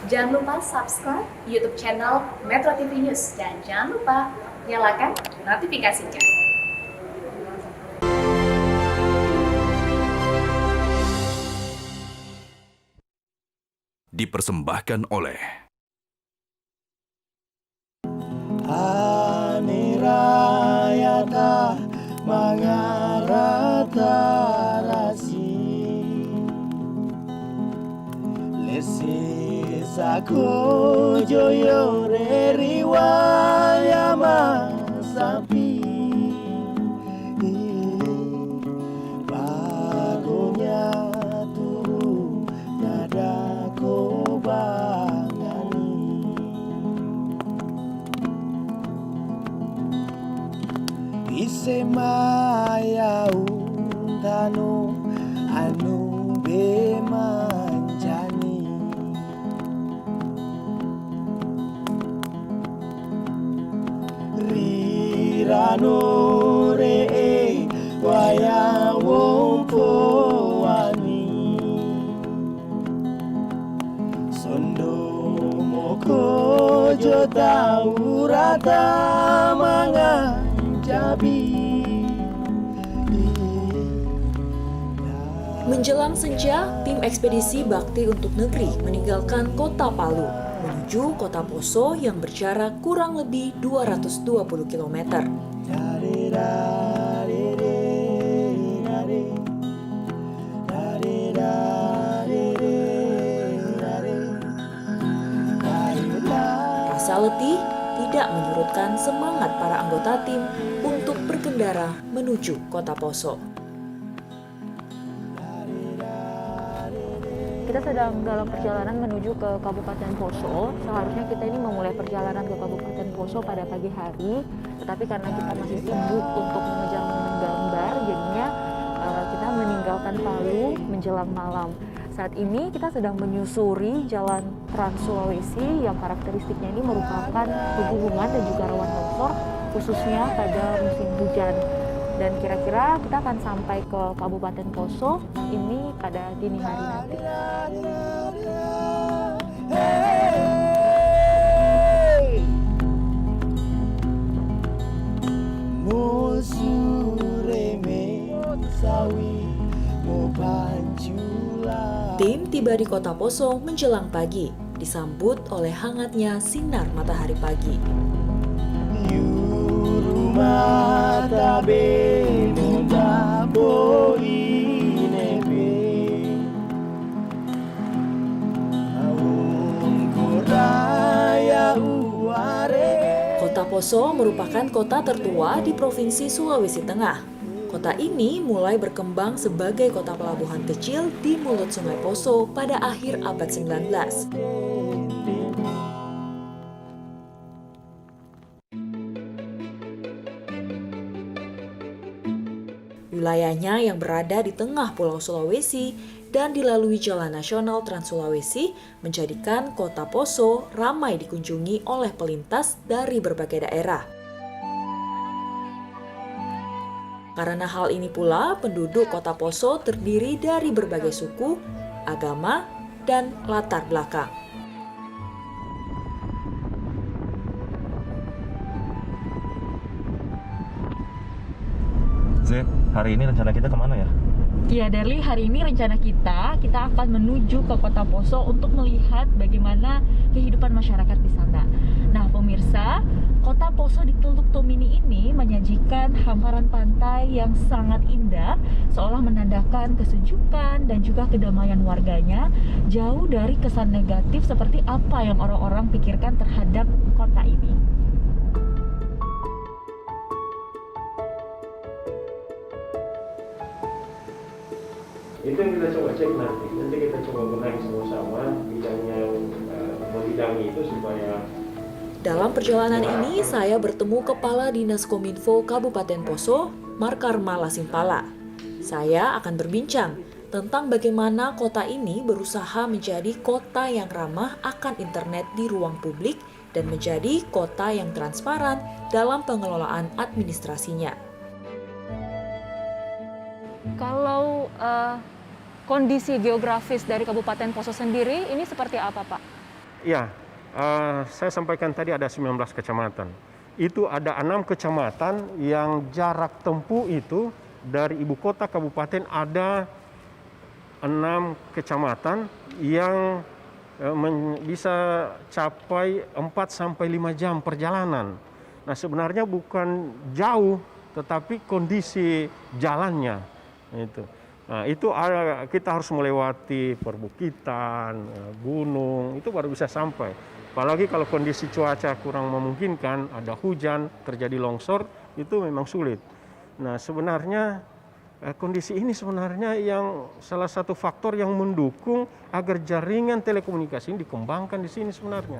Jangan lupa subscribe YouTube channel Metro TV News dan jangan lupa nyalakan notifikasinya. Dipersembahkan oleh Anirayata Mangarata Rasi Lesi Sako Joyo Reriwayama Sapi Bagonya turu nada kobangani Ise maya untano anu be manjani Rirano re waya wompo wani Sondo moko jota urata manga Menjelang senja, tim ekspedisi Bakti untuk Negeri meninggalkan kota Palu menuju kota Poso yang berjarak kurang lebih 220 km. Rasa letih tidak menyurutkan semangat para anggota tim untuk berkendara menuju kota Poso. Kita sedang dalam perjalanan menuju ke Kabupaten Poso. Seharusnya kita ini memulai perjalanan ke Kabupaten Poso pada pagi hari, tetapi karena kita masih sibuk untuk mengejar gambar, jadinya kita meninggalkan Palu menjelang malam. Saat ini kita sedang menyusuri jalan Trans Sulawesi yang karakteristiknya ini merupakan pegunungan dan juga rawan longsor, khususnya pada musim hujan. Dan kira-kira kita akan sampai ke Kabupaten Poso ini pada dini hari nanti. Tim tiba di kota Poso menjelang pagi, disambut oleh hangatnya sinar matahari pagi. Kota Poso merupakan kota tertua di Provinsi Sulawesi Tengah. Kota ini mulai berkembang sebagai kota pelabuhan kecil di mulut Sungai Poso pada akhir abad 19. Wilayahnya yang berada di tengah Pulau Sulawesi dan dilalui Jalan Nasional Trans Sulawesi menjadikan kota Poso ramai dikunjungi oleh pelintas dari berbagai daerah. Karena hal ini pula, penduduk kota Poso terdiri dari berbagai suku, agama, dan latar belakang. Z, hari ini rencana kita kemana ya? Iya, Darli, hari ini rencana kita akan menuju ke kota Poso untuk melihat bagaimana kehidupan masyarakat di sana. Nah, pemirsa, kota Poso di Teluk Tomini ini menyajikan hamparan pantai yang sangat indah, seolah menandakan kesejukan dan juga kedamaian warganya, jauh dari kesan negatif seperti apa yang orang-orang pikirkan terhadap kota ini. Itu yang kita coba cek nanti kita coba benahi sama-sama bidang yang membidangi itu supaya. Dalam perjalanan ini, saya bertemu Kepala Dinas Kominfo Kabupaten Poso, Markarma Lasimpala. Saya akan berbincang tentang bagaimana kota ini berusaha menjadi kota yang ramah akan internet di ruang publik dan menjadi kota yang transparan dalam pengelolaan administrasinya. Kalau kondisi geografis dari Kabupaten Poso sendiri ini seperti apa, Pak? Ya, saya sampaikan tadi ada 19 kecamatan. Itu ada 6 kecamatan yang jarak tempuh itu dari ibu kota kabupaten ada 6 kecamatan yang bisa capai 4-5 jam perjalanan. Nah, sebenarnya bukan jauh, tetapi kondisi jalannya itu. Nah, itu kita harus melewati perbukitan, gunung, itu baru bisa sampai. Apalagi kalau kondisi cuaca kurang memungkinkan, ada hujan, terjadi longsor, itu memang sulit. Nah, sebenarnya kondisi ini sebenarnya yang salah satu faktor yang mendukung agar jaringan telekomunikasi ini dikembangkan di sini sebenarnya.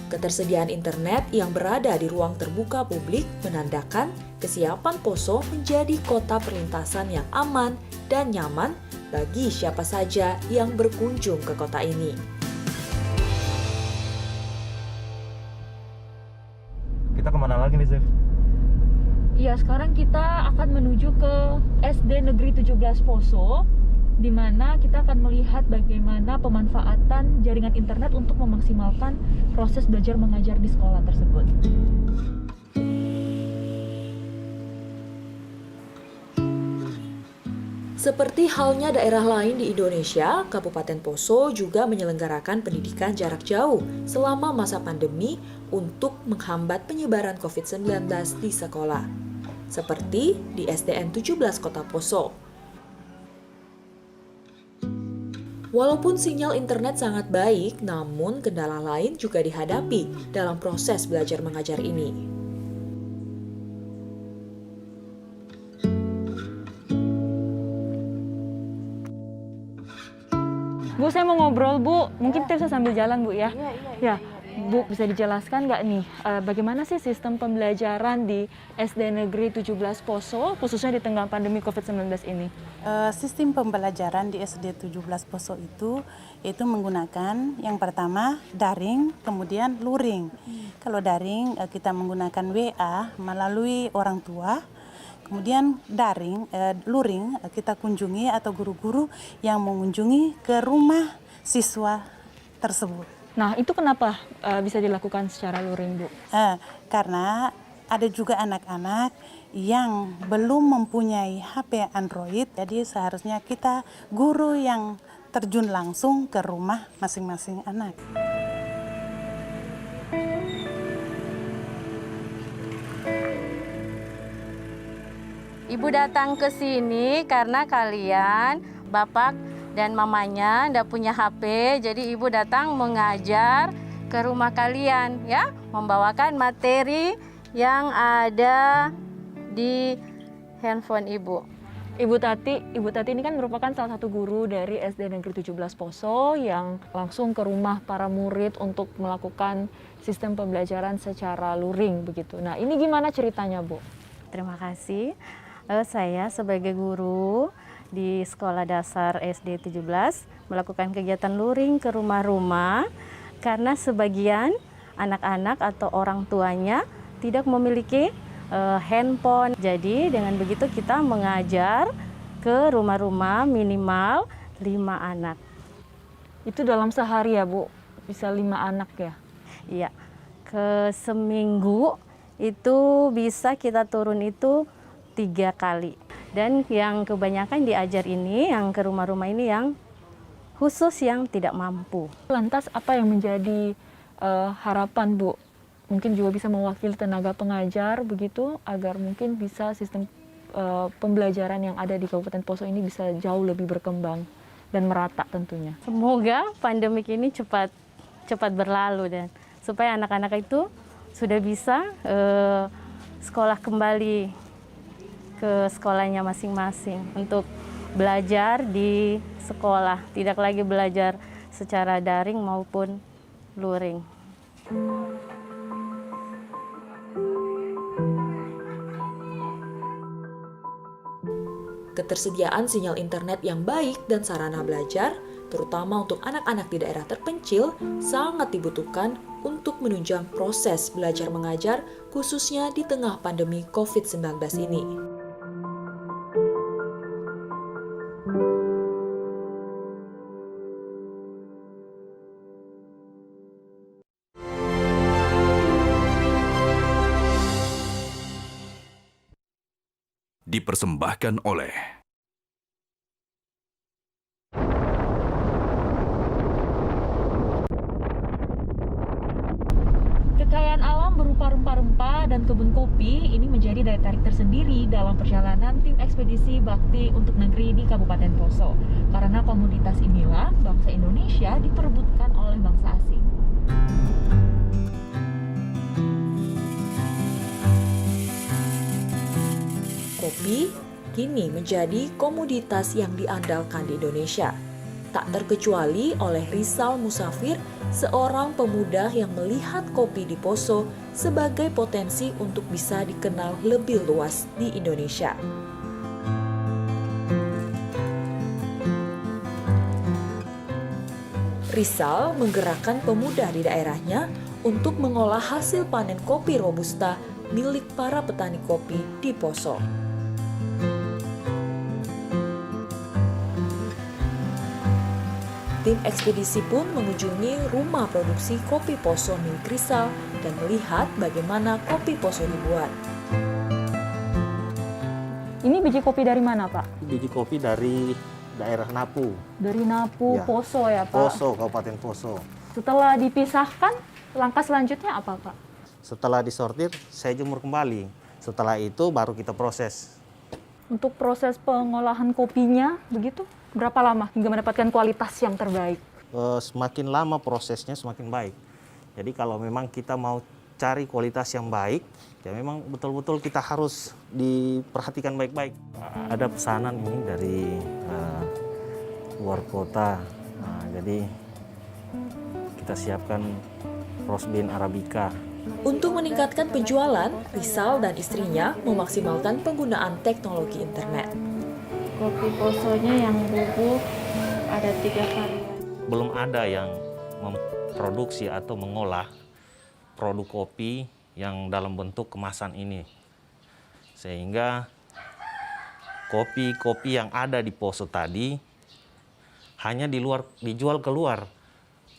Ketersediaan internet yang berada di ruang terbuka publik menandakan kesiapan Poso menjadi kota perlintasan yang aman dan nyaman bagi siapa saja yang berkunjung ke kota ini. Kita kemana lagi nih, Zef? Iya, sekarang kita akan menuju ke SD Negeri 17 Poso, di mana kita akan melihat bagaimana pemanfaatan jaringan internet untuk memaksimalkan proses belajar mengajar di sekolah tersebut. Seperti halnya daerah lain di Indonesia, Kabupaten Poso juga menyelenggarakan pendidikan jarak jauh selama masa pandemi untuk menghambat penyebaran COVID-19 di sekolah, seperti di SDN 17 Kota Poso. Walaupun sinyal internet sangat baik, namun kendala lain juga dihadapi dalam proses belajar mengajar ini. Bu, saya mau ngobrol, Bu. Mungkin kita bisa sambil jalan, Bu, ya? Ya, Bu, bisa dijelaskan nggak nih, bagaimana sih sistem pembelajaran di SD Negeri 17 Poso, khususnya di tengah pandemi COVID-19 ini? Sistem pembelajaran di SD 17 Poso itu menggunakan yang pertama daring, kemudian luring. Kalau daring, kita menggunakan WA melalui orang tua. Kemudian luring kita kunjungi atau guru-guru yang mengunjungi ke rumah siswa tersebut. Nah, itu kenapa bisa dilakukan secara luring, Bu? Karena ada juga anak-anak yang belum mempunyai HP Android, jadi seharusnya kita guru yang terjun langsung ke rumah masing-masing anak. Ibu datang ke sini karena kalian, bapak dan mamanya ndak punya HP, jadi ibu datang mengajar ke rumah kalian, ya, membawakan materi yang ada di handphone ibu. Ibu Tati ini kan merupakan salah satu guru dari SD Negeri 17 Poso yang langsung ke rumah para murid untuk melakukan sistem pembelajaran secara luring begitu. Nah, ini gimana ceritanya, Bu? Terima kasih. Saya sebagai guru di Sekolah Dasar SD 17 melakukan kegiatan luring ke rumah-rumah karena sebagian anak-anak atau orang tuanya tidak memiliki handphone. Jadi dengan begitu kita mengajar ke rumah-rumah minimal 5 anak. Itu dalam sehari ya, Bu? Bisa 5 anak ya? Iya. Ke seminggu itu bisa kita turun itu 3 kali. Dan yang kebanyakan diajar ini, yang ke rumah-rumah ini yang khusus yang tidak mampu. Lantas apa yang menjadi harapan, Bu? Mungkin juga bisa mewakili tenaga pengajar begitu, agar mungkin bisa sistem pembelajaran yang ada di Kabupaten Poso ini bisa jauh lebih berkembang dan merata tentunya. Semoga pandemik ini cepat berlalu dan supaya anak-anak itu sudah bisa sekolah kembali ke sekolahnya masing-masing untuk belajar di sekolah, tidak lagi belajar secara daring maupun luring. Ketersediaan sinyal internet yang baik dan sarana belajar, terutama untuk anak-anak di daerah terpencil, sangat dibutuhkan untuk menunjang proses belajar mengajar, khususnya di tengah pandemi COVID-19 ini. dipersembahkan oleh Kekayaan alam berupa rempah-rempah dan kebun kopi ini menjadi daya tarik tersendiri dalam perjalanan tim ekspedisi bakti untuk negeri di Kabupaten Poso. Karena komoditas inilah bangsa Indonesia diperebutkan oleh bangsa asing. Kopi kini menjadi komoditas yang diandalkan di Indonesia. Tak terkecuali oleh Rizal Musafir, seorang pemuda yang melihat kopi di Poso sebagai potensi untuk bisa dikenal lebih luas di Indonesia. Rizal menggerakkan pemuda di daerahnya untuk mengolah hasil panen kopi Robusta milik para petani kopi di Poso. Tim ekspedisi pun mengunjungi rumah produksi kopi Poso milik Rizal dan melihat bagaimana kopi Poso dibuat. Ini biji kopi dari mana, Pak? Biji kopi dari daerah Napu. Dari Napu, Ya. Poso ya, Pak? Poso, Kabupaten Poso. Setelah dipisahkan, langkah selanjutnya apa, Pak? Setelah disortir, saya jemur kembali. Setelah itu baru kita proses. Untuk proses pengolahan kopinya, begitu, berapa lama hingga mendapatkan kualitas yang terbaik? Semakin lama prosesnya semakin baik. Jadi kalau memang kita mau cari kualitas yang baik, ya memang betul-betul kita harus diperhatikan baik-baik. Ada pesanan ini dari luar kota, jadi kita siapkan roast bean Arabica. Untuk meningkatkan penjualan, Rizal dan istrinya memaksimalkan penggunaan teknologi internet. Kopi Posonya yang bubuk ada 3 varian. Belum ada yang memproduksi atau mengolah produk kopi yang dalam bentuk kemasan ini. Sehingga kopi-kopi yang ada di Poso tadi hanya dijual keluar.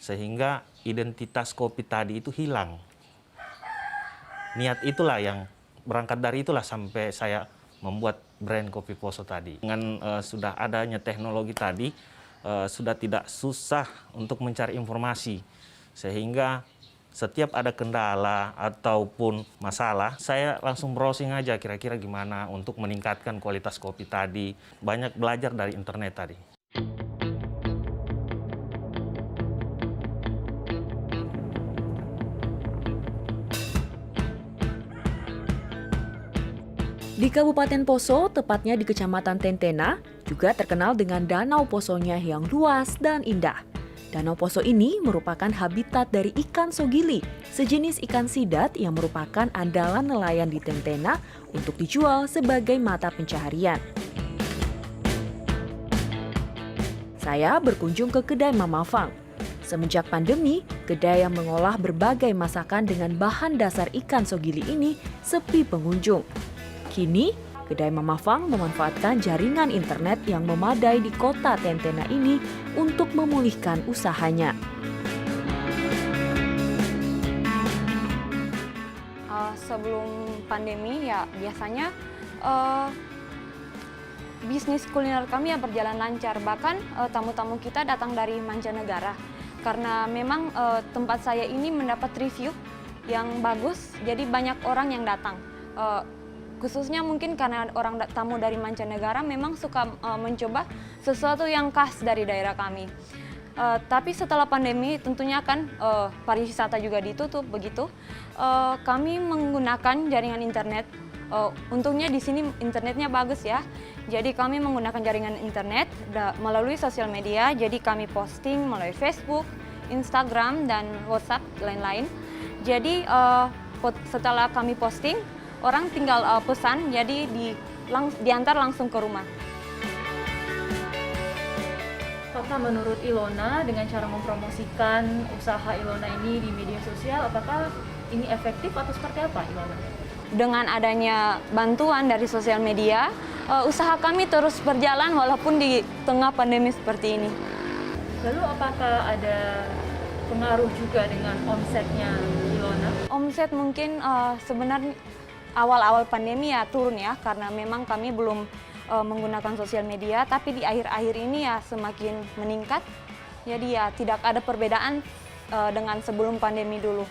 Sehingga identitas kopi tadi itu hilang. Niat itulah yang berangkat dari itulah sampai saya membuat brand kopi Poso tadi. Dengan sudah adanya teknologi tadi, sudah tidak susah untuk mencari informasi. Sehingga setiap ada kendala ataupun masalah, saya langsung browsing aja kira-kira gimana untuk meningkatkan kualitas kopi tadi. Banyak belajar dari internet tadi. Di Kabupaten Poso, tepatnya di Kecamatan Tentena, juga terkenal dengan Danau Posonya yang luas dan indah. Danau Poso ini merupakan habitat dari ikan sogili, sejenis ikan sidat yang merupakan andalan nelayan di Tentena untuk dijual sebagai mata pencaharian. Saya berkunjung ke kedai Mama Fang. Semenjak pandemi, kedai yang mengolah berbagai masakan dengan bahan dasar ikan sogili ini sepi pengunjung. Kini, kedai Mama Fang memanfaatkan jaringan internet yang memadai di kota Tentena ini untuk memulihkan usahanya. Sebelum pandemi ya biasanya bisnis kuliner kami ya berjalan lancar. Bahkan tamu-tamu kita datang dari mancanegara. Karena memang tempat saya ini mendapat review yang bagus, jadi banyak orang yang datang. Khususnya mungkin karena orang tamu dari mancanegara memang suka mencoba sesuatu yang khas dari daerah kami. Tapi setelah pandemi tentunya kan pariwisata juga ditutup begitu. Kami menggunakan jaringan internet. Untungnya di sini internetnya bagus ya. Jadi kami menggunakan jaringan internet melalui sosial media. Jadi kami posting melalui Facebook, Instagram, dan WhatsApp lain-lain. Jadi setelah kami posting, orang tinggal pesan, jadi diantar langsung ke rumah. Apakah menurut Ilona dengan cara mempromosikan usaha Ilona ini di media sosial, apakah ini efektif atau seperti apa Ilona? Dengan adanya bantuan dari sosial media, usaha kami terus berjalan walaupun di tengah pandemi seperti ini. Lalu apakah ada pengaruh juga dengan omsetnya Ilona? Omset mungkin sebenarnya awal-awal pandemi ya turun ya, karena memang kami belum menggunakan sosial media, tapi di akhir-akhir ini ya semakin meningkat. Jadi ya tidak ada perbedaan dengan sebelum pandemi dulu.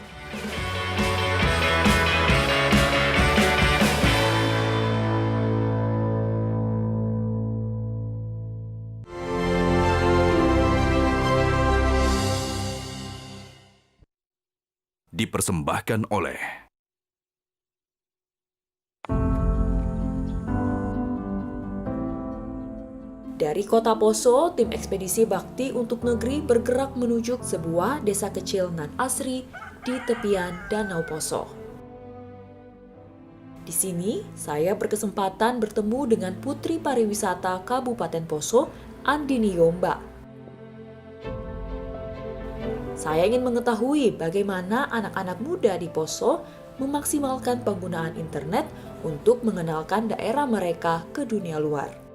Dipersembahkan oleh Dari Kota Poso, tim ekspedisi bakti untuk negeri bergerak menuju sebuah desa kecil nan asri di tepian Danau Poso. Di sini, saya berkesempatan bertemu dengan Putri Pariwisata Kabupaten Poso, Andini Yomba. Saya ingin mengetahui bagaimana anak-anak muda di Poso memaksimalkan penggunaan internet untuk mengenalkan daerah mereka ke dunia luar.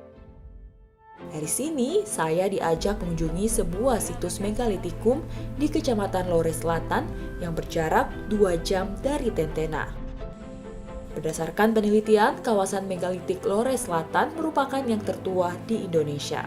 Dari sini, saya diajak mengunjungi sebuah situs megalitikum di Kecamatan Lore Selatan yang berjarak 2 jam dari Tentena. Berdasarkan penelitian, kawasan megalitik Lore Selatan merupakan yang tertua di Indonesia.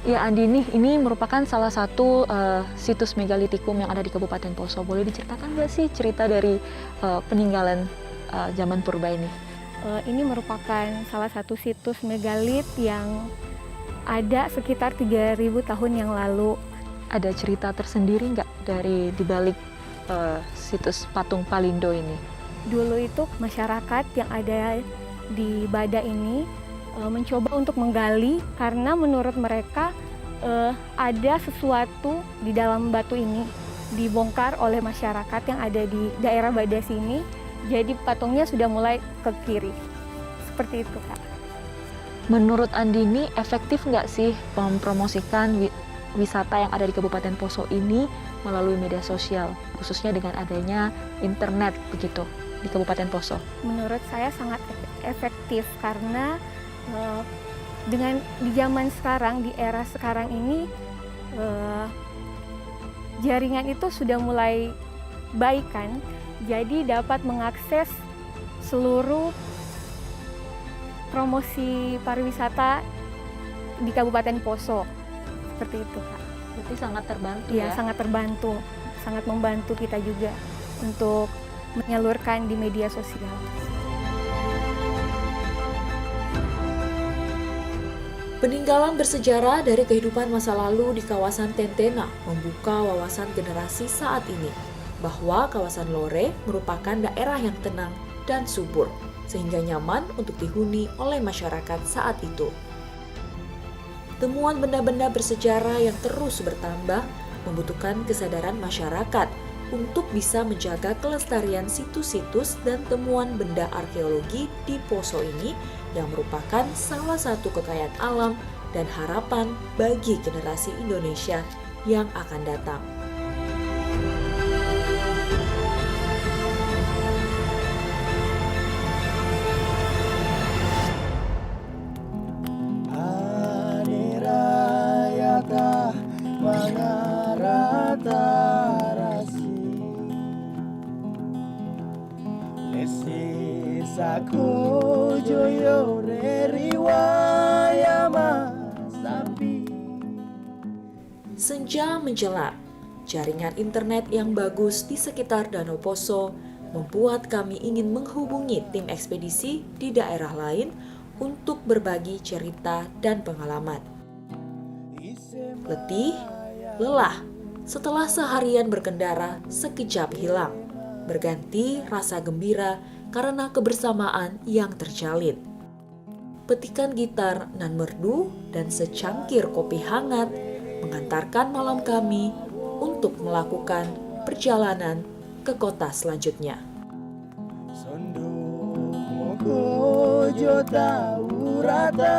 Ya Andini, ini merupakan salah satu situs megalitikum yang ada di Kabupaten Poso. Boleh diceritakan nggak sih cerita dari peninggalan zaman purba ini? Ini merupakan salah satu situs megalit yang ada sekitar 3.000 tahun yang lalu. Ada cerita tersendiri nggak dari dibalik situs patung Palindo ini? Dulu itu masyarakat yang ada di Bada ini mencoba untuk menggali karena menurut mereka ada sesuatu di dalam batu ini dibongkar oleh masyarakat yang ada di daerah Bada sini. Jadi patungnya sudah mulai ke kiri. Seperti itu, Kak. Menurut Andini, efektif nggak sih mempromosikan wisata yang ada di Kabupaten Poso ini melalui media sosial, khususnya dengan adanya internet begitu di Kabupaten Poso? Menurut saya sangat efektif karena dengan di zaman sekarang, di era sekarang ini jaringan itu sudah mulai baik kan, jadi dapat mengakses seluruh promosi pariwisata di Kabupaten Poso. Seperti itu, Kak. Berarti sangat terbantu ya? ya? Sangat terbantu, sangat membantu kita juga untuk menyalurkan di media sosial. Peninggalan bersejarah dari kehidupan masa lalu di kawasan Tentena membuka wawasan generasi saat ini bahwa kawasan Lore merupakan daerah yang tenang dan subur, sehingga nyaman untuk dihuni oleh masyarakat saat itu. Temuan benda-benda bersejarah yang terus bertambah membutuhkan kesadaran masyarakat untuk bisa menjaga kelestarian situs-situs dan temuan benda arkeologi di Poso ini yang merupakan salah satu kekayaan alam dan harapan bagi generasi Indonesia yang akan datang. Anirayata mangarata rasi Lesi sako joyo reriwaya masambi. Senja menjelang, jaringan internet yang bagus di sekitar Danau Poso membuat kami ingin menghubungi tim ekspedisi di daerah lain untuk berbagi cerita dan pengalaman. Letih, lelah, setelah seharian berkendara sekejap hilang, berganti rasa gembira karena kebersamaan yang terjalin. Petikan gitar nan merdu dan secangkir kopi hangat mengantarkan malam kami untuk melakukan perjalanan ke kota selanjutnya. Kojo tahu rata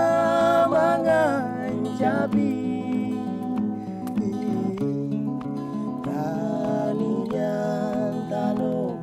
mangancapi Ranian tano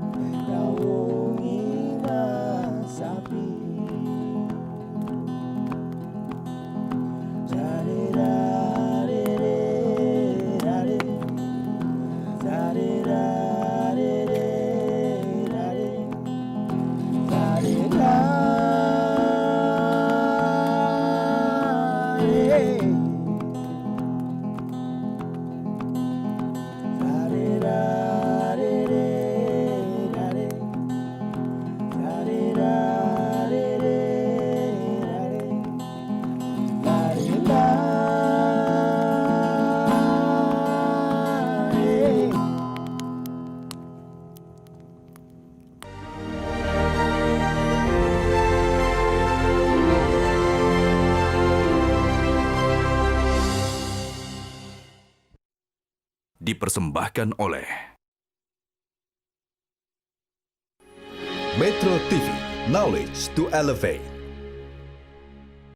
Dipersembahkan oleh Metro TV, Knowledge to Elevate.